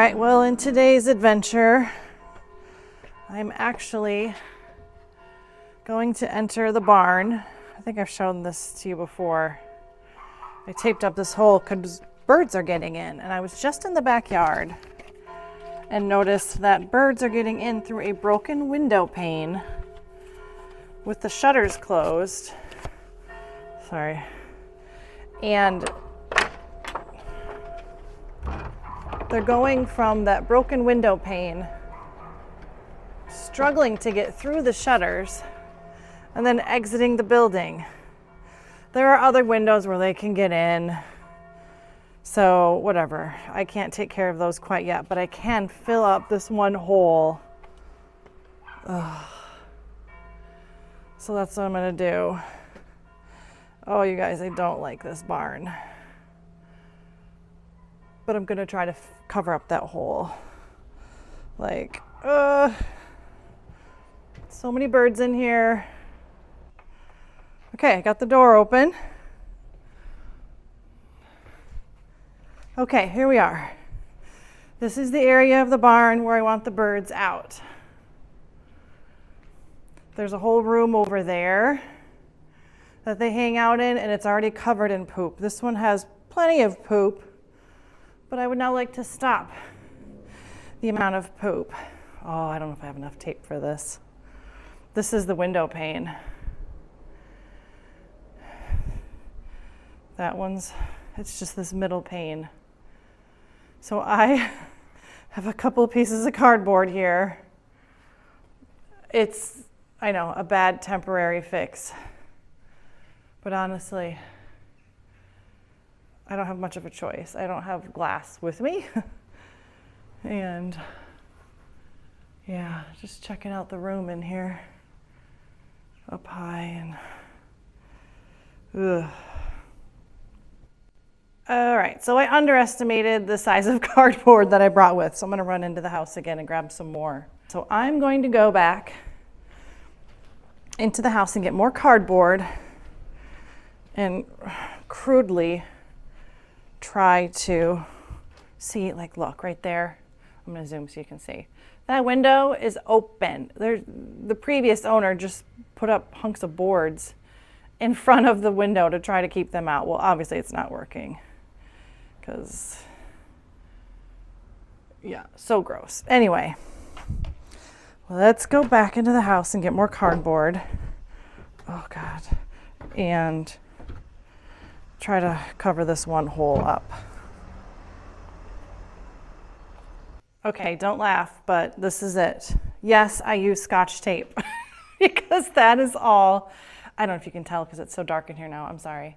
right, well, in today's adventure, I'm actually going to enter the barn. I think I've shown this to you before. I taped up this hole because birds are getting in, and I was just in the backyard and noticed that birds are getting in through a broken window pane with the shutters closed. Sorry. And they're going from that broken window pane, struggling to get through the shutters, and then exiting the building. There are other windows where they can get in, so whatever. I can't take care of those quite yet, but I can fill up this one hole. Ugh. So that's what I'm gonna do. Oh, you guys, I don't like this barn. But I'm gonna try to cover up that hole. Like, so many birds in here. Okay, I got the door open. Okay, here we are. This is the area of the barn where I want the birds out. There's a whole room over there that they hang out in, and it's already covered in poop. This one has plenty of poop, but I would now like to stop the amount of poop. Oh, I don't know if I have enough tape for this. This is the window pane. That one's, it's just this middle pane. So I have a couple of pieces of cardboard here. It's, I know, a bad temporary fix. But honestly, I don't have much of a choice. I don't have glass with me. And yeah, just checking out the room in here up high and ugh. All right, so I underestimated the size of cardboard that I brought with, so I'm gonna run into the house again and grab some more. So I'm going to go back into the house and get more cardboard and crudely try to see, like, look right there. I'm gonna zoom so you can see. That window is open. The previous owner just put up hunks of boards in front of the window to try to keep them out. Well, obviously it's not working because, yeah, so gross. Anyway, let's go back into the house and get more cardboard. Oh God. And try to cover this one hole up. Okay, don't laugh, but this is it. Yes, I use Scotch tape because that is all. I don't know if you can tell because it's so dark in here now. I'm sorry.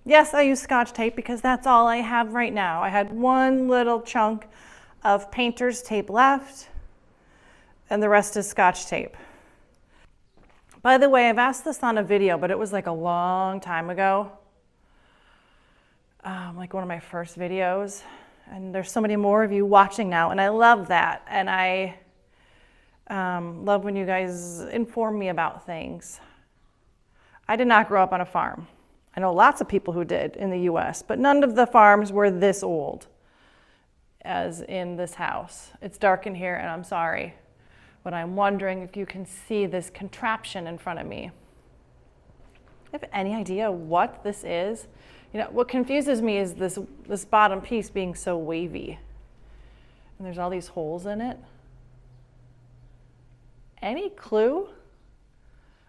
Yes, I use Scotch tape because that's all I have right now. I had one little chunk of painter's tape left, and the rest is Scotch tape. By the way, I've asked this on a video, but it was like a long time ago. Like one of my first videos. And there's so many more of you watching now, and I love that. And I love when you guys inform me about things. I did not grow up on a farm. I know lots of people who did in the US, but none of the farms were this old as in this house. It's dark in here, and I'm sorry, but I'm wondering if you can see this contraption in front of me. I have any idea what this is? You know, what confuses me is this bottom piece being so wavy. And there's all these holes in it. Any clue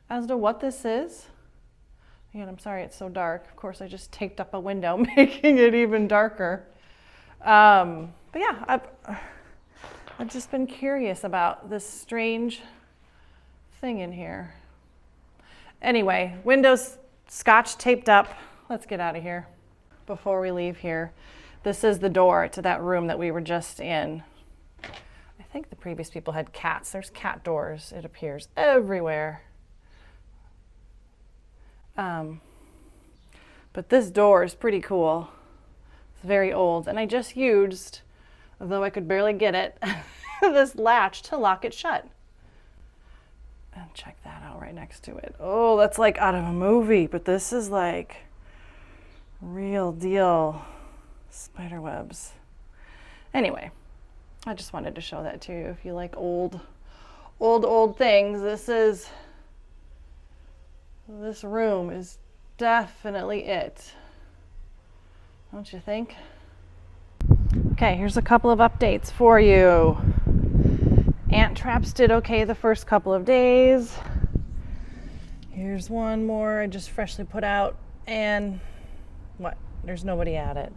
as to what this is? Again, I'm sorry it's so dark. Of course, I just taped up a window, making it even darker. But yeah, I've just been curious about this strange thing in here. Anyway, windows Scotch taped up. Let's get out of here before we leave here. This is the door to that room that we were just in. I think the previous people had cats. There's cat doors, it appears, everywhere. But this door is pretty cool. It's very old, and I just used, though I could barely get it, this latch to lock it shut. And check that out right next to it. Oh, that's like out of a movie, but this is like real deal spider webs. Anyway, I just wanted to show that to you. If you like old things, this room is definitely it. Don't you think? Okay, here's a couple of updates for you. Ant traps did okay the first couple of days. Here's one more I just freshly put out, and what? There's nobody at it.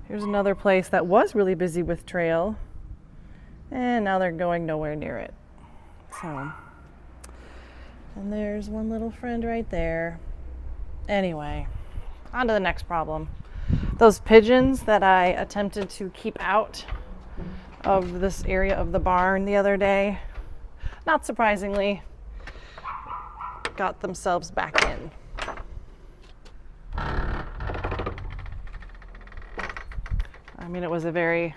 Here's another place that was really busy with trail, and now they're going nowhere near it. So, and there's one little friend right there. Anyway, on to the next problem. Those pigeons that I attempted to keep out of this area of the barn the other day, not surprisingly, got themselves back in. I mean, it was a very,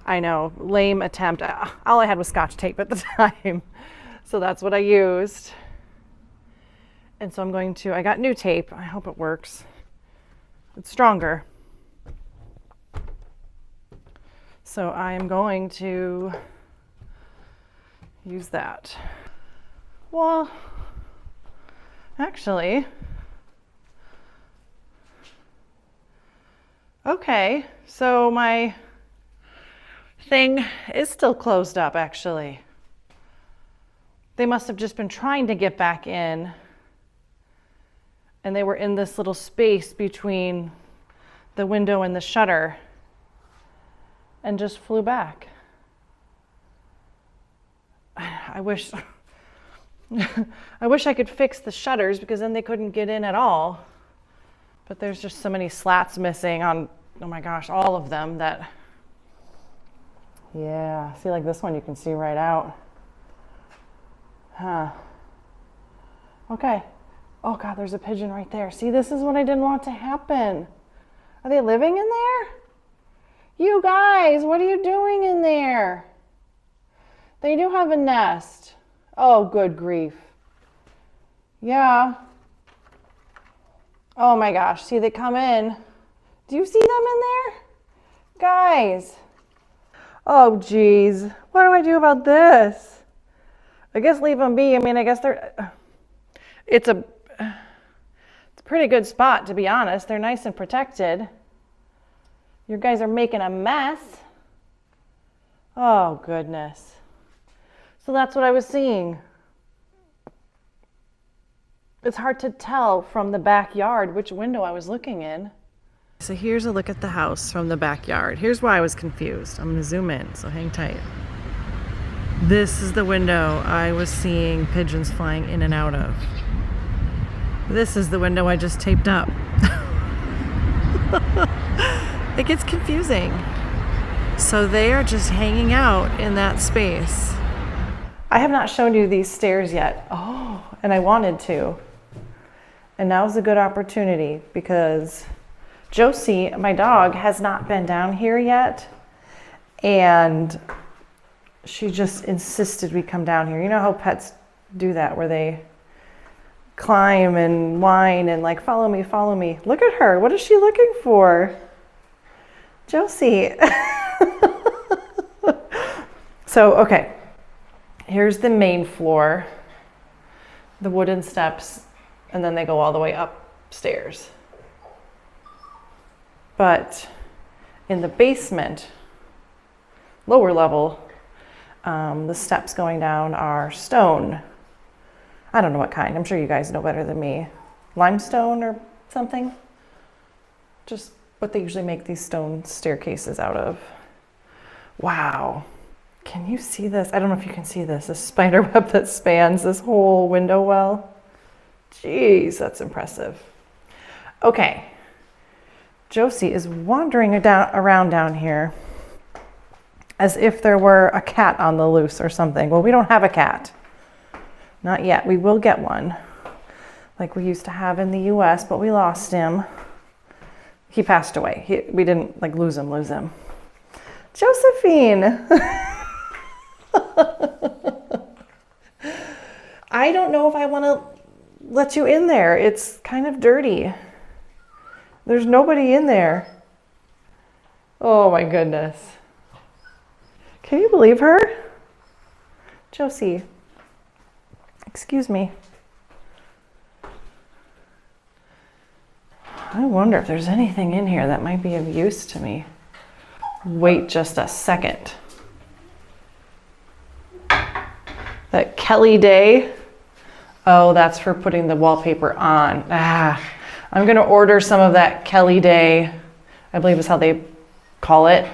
I know, lame attempt. All I had was Scotch tape at the time, so that's what I used. And so I got new tape. I hope it works. It's stronger. So I am going to use that. Well, actually, okay, so my thing is still closed up, actually. They must have just been trying to get back in, and they were in this little space between the window and the shutter and just flew back. I wish I could fix the shutters, because then they couldn't get in at all. But there's just so many slats missing on, oh my gosh, all of them that, yeah, see, like this one you can see right out. Huh. Okay. Oh God, there's a pigeon right there. See, this is what I didn't want to happen. Are they living in there? You guys, what are you doing in there? They do have a nest. Oh, good grief. Yeah. Oh my gosh, see, they come in. Do you see them in there? Guys. Oh geez, what do I do about this? I guess leave them be. I mean, I guess it's a pretty good spot, to be honest. They're nice and protected. You guys are making a mess. Oh goodness. So that's what I was seeing. It's hard to tell from the backyard which window I was looking in. So here's a look at the house from the backyard. Here's why I was confused. I'm gonna zoom in, so hang tight. This is the window I was seeing pigeons flying in and out of. This is the window I just taped up. It gets confusing. So they are just hanging out in that space. I have not shown you these stairs yet. Oh, and I wanted to. And now's a good opportunity, because Josie, my dog, has not been down here yet. And she just insisted we come down here. You know how pets do that, where they climb and whine and like, follow me, follow me. Look at her. What is she looking for? Josie. So, okay. Here's the main floor, the wooden steps, and then they go all the way upstairs. But in the basement, lower level, the steps going down are stone. I don't know what kind. I'm sure you guys know better than me. Limestone or something? Just what they usually make these stone staircases out of. Wow. Can you see this? I don't know if you can see this. A spider web that spans this whole window well. Jeez, that's impressive. Okay. Josie is wandering around down here as if there were a cat on the loose or something. Well, we don't have a cat. Not yet. We will get one, like we used to have in the US, but we lost him. He passed away. We didn't like lose him. Josephine. I don't know if I want to let you in there. It's kind of dirty. There's nobody in there. Oh my goodness. Can you believe her? Josie, excuse me. I wonder if there's anything in here that might be of use to me. Wait just a second. That Kelly Day. Oh, that's for putting the wallpaper on. I'm gonna order some of that Kelly Day, I believe is how they call it,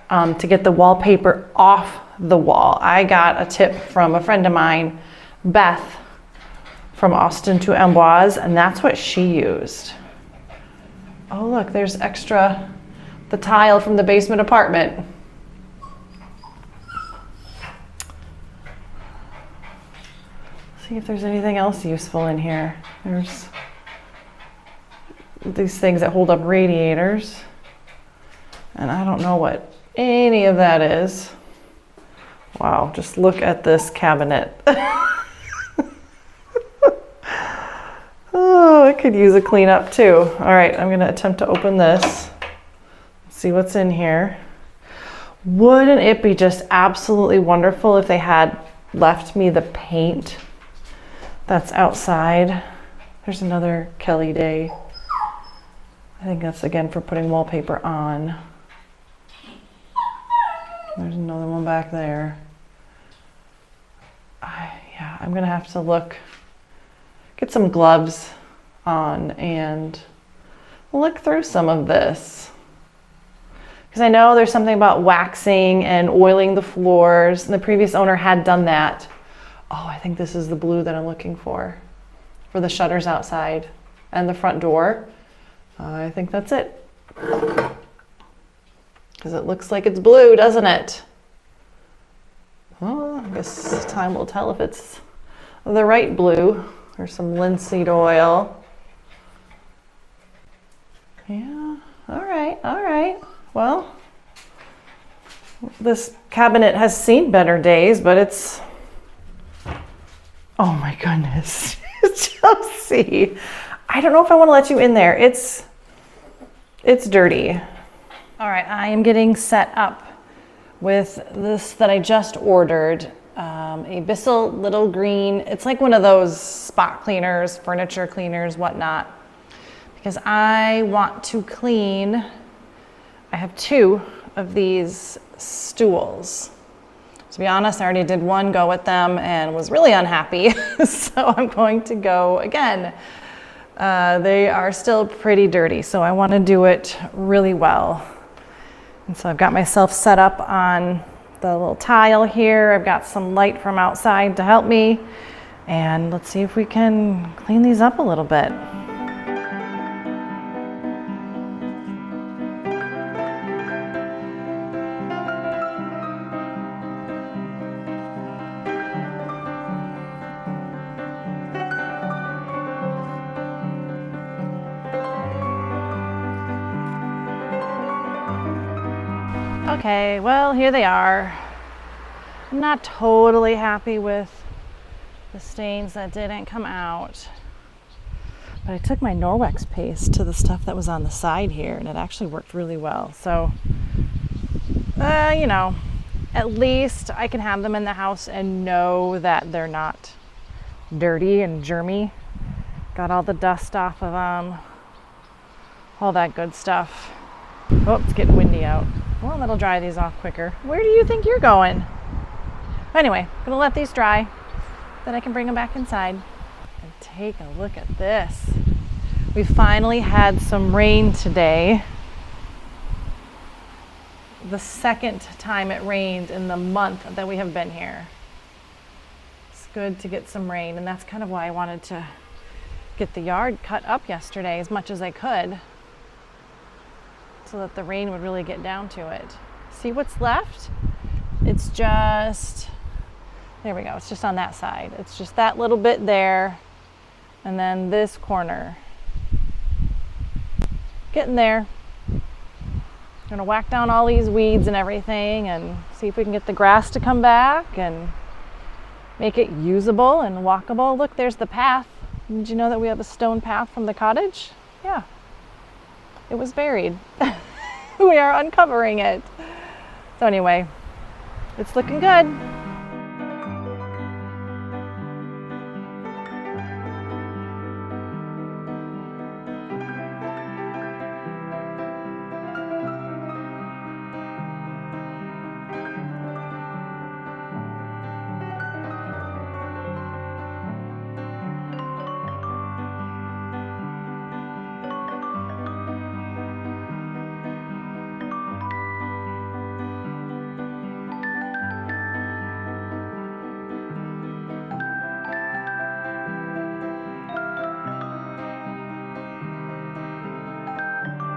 to get the wallpaper off the wall. I got a tip from a friend of mine, Beth, from Austin to Amboise, and that's what she used. Oh look, there's extra, the tile from the basement apartment. See if there's anything else useful in here. There's these things that hold up radiators. And I don't know what any of that is. Wow, just look at this cabinet. Oh, it could use a cleanup too. All right, I'm gonna attempt to open this. See what's in here. Wouldn't it be just absolutely wonderful if they had left me the paint that's outside? There's another Kelly Day. I think that's again for putting wallpaper on. There's another one back there. Yeah, I'm gonna have to get some gloves on and look through some of this. Because I know there's something about waxing and oiling the floors, and the previous owner had done that. Oh, I think this is the blue that I'm looking for the shutters outside and the front door. I think that's it. Because it looks like it's blue, doesn't it? Well, I guess time will tell if it's the right blue. There's some linseed oil. Yeah, all right. Well, this cabinet has seen better days, but it's, oh my goodness. Chelsea, I don't know if I want to let you in there. It's dirty. All right, I am getting set up with this that I just ordered, a Bissell Little Green. It's like one of those spot cleaners, furniture cleaners, whatnot, because I want to clean, I have 2 of these stools. To be honest, I already did one go with them and was really unhappy, so I'm going to go again. They are still pretty dirty, so I want to do it really well. And so I've got myself set up on the little tile here. I've got some light from outside to help me. And let's see if we can clean these up a little bit. Okay, well, here they are. I'm not totally happy with the stains that didn't come out, but I took my Norwex paste to the stuff that was on the side here, and it actually worked really well. So, you know, at least I can have them in the house and know that they're not dirty and germy. Got all the dust off of them, all that good stuff. Oh, it's getting windy out. Well, that'll dry these off quicker. Where do you think you're going? Anyway, I'm gonna let these dry, then I can bring them back inside. And take a look at this. We finally had some rain today. The second time it rained in the month that we have been here. It's good to get some rain, and that's kind of why I wanted to get the yard cut up yesterday as much as I could, so that the rain would really get down to it. See what's left? It's just, there we go, it's just on that side. It's just that little bit there, and then this corner. Getting there. Gonna whack down all these weeds and everything and see if we can get the grass to come back and make it usable and walkable. Look, there's the path. Did you know that we have a stone path from the cottage? Yeah. It was buried. we are uncovering it. So anyway, it's looking good.